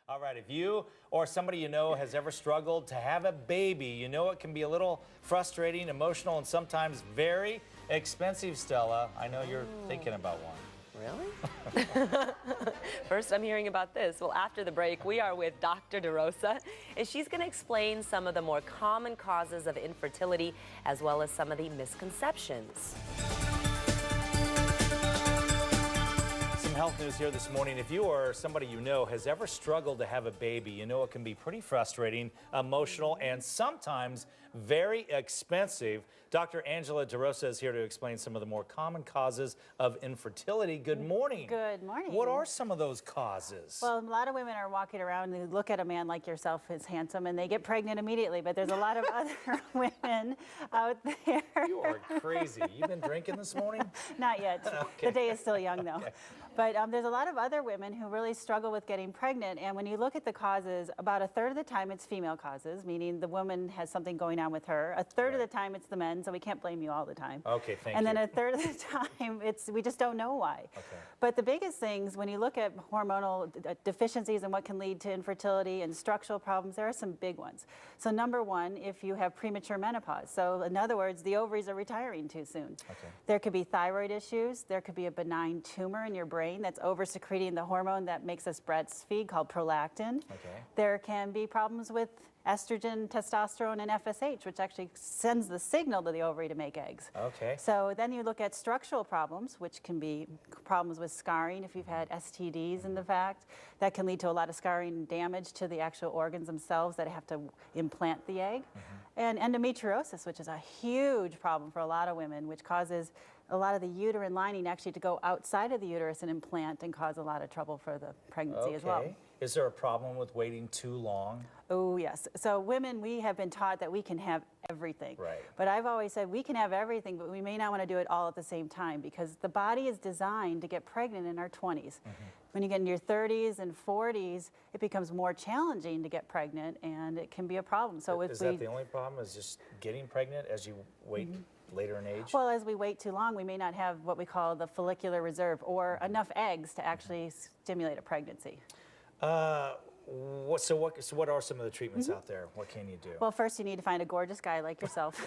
All right, if you or somebody you know has ever struggled to have a baby, you know it can be a little frustrating, emotional, and sometimes very expensive, Stella. I know you're thinking about one. Really? First, I'm hearing about this. Well, after the break, we are with Dr. DeRosa, and she's going to explain some of the more common causes of infertility, as well as some of the misconceptions. Health news here this morning. If you or somebody you know has ever struggled to have a baby, you know it can be pretty frustrating, emotional, and sometimes very expensive. Dr. Angela DeRosa is here to explain some of the more common causes of infertility. Good morning. Good morning. What are some of those causes? Well, a lot of women are walking around and they look at a man like yourself who's handsome and they get pregnant immediately, but there's a lot of other women out there. You are crazy. You've been drinking this morning? Not yet. Okay. The day is still young, though. Okay. But there's a lot of other women who really struggle with getting pregnant, and when you look at the causes, about a third of the time it's female causes, meaning the woman has something going on with her. A third of the time it's the men, so we can't blame you all the time. Okay, thank you. And then a third of the time we just don't know why. Okay. But the biggest things, when you look at hormonal deficiencies and what can lead to infertility and structural problems, there are some big ones. So number one, if you have premature menopause. So in other words, the ovaries are retiring too soon. Okay. There could be thyroid issues. There could be a benign tumor in your brain that's over-secreting the hormone that makes us breastfeed called prolactin. Okay. There can be problems with estrogen, testosterone, and FSH, which actually sends the signal to the ovary to make eggs. Okay. So then you look at structural problems, which can be problems with scarring if you've had STDs in the fact. That can lead to a lot of scarring and damage to the actual organs themselves that have to implant the egg. And endometriosis, which is a huge problem for a lot of women, which causes a lot of the uterine lining actually to go outside of the uterus and implant and cause a lot of trouble for the pregnancy as well. Is there a problem with waiting too long? Oh, yes. So women, we have been taught that we can have everything. Right. But I've always said we can have everything, but we may not want to do it all at the same time because the body is designed to get pregnant in our 20s. When you get in your 30s and 40s, it becomes more challenging to get pregnant, and it can be a problem. So is that the only problem, is just getting pregnant as you wait later in age? Well, as we wait too long, we may not have what we call the follicular reserve or enough eggs to actually stimulate a pregnancy. So what are some of the treatments out there? What can you do? Well, first you need to find a gorgeous guy like yourself.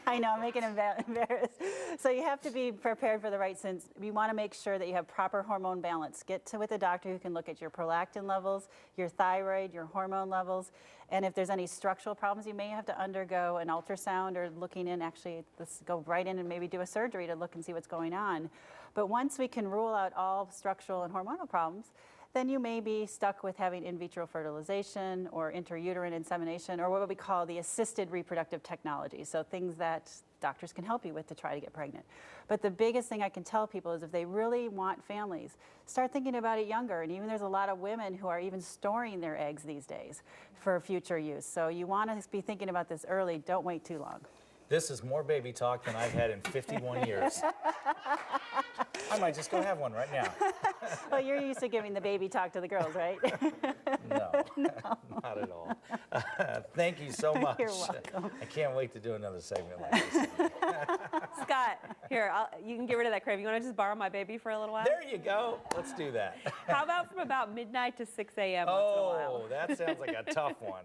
I know, I'm making him embarrassed. So you have to be prepared for the right sins. You want to make sure that you have proper hormone balance. Get with a doctor who can look at your prolactin levels, your thyroid, your hormone levels, and if there's any structural problems, you may have to undergo an ultrasound or looking in, actually go right in and maybe do a surgery to look and see what's going on. But once we can rule out all structural and hormonal problems, then you may be stuck with having in vitro fertilization or intrauterine insemination or what we call the assisted reproductive technology. So things that doctors can help you with to try to get pregnant. But the biggest thing I can tell people is if they really want families, start thinking about it younger. And even there's a lot of women who are even storing their eggs these days for future use. So you want to be thinking about this early. Don't wait too long. This is more baby talk than I've had in 51 years. I might just go have one right now. Well, you're used to giving the baby talk to the girls, right? No, not at all. Thank you so much. You're welcome. I can't wait to do another segment like this. Scott, here, you can get rid of that crave. You want to just borrow my baby for a little while? There you go. Let's do that. How about from about midnight to 6 a.m. once in a while? Oh, that sounds like a tough one.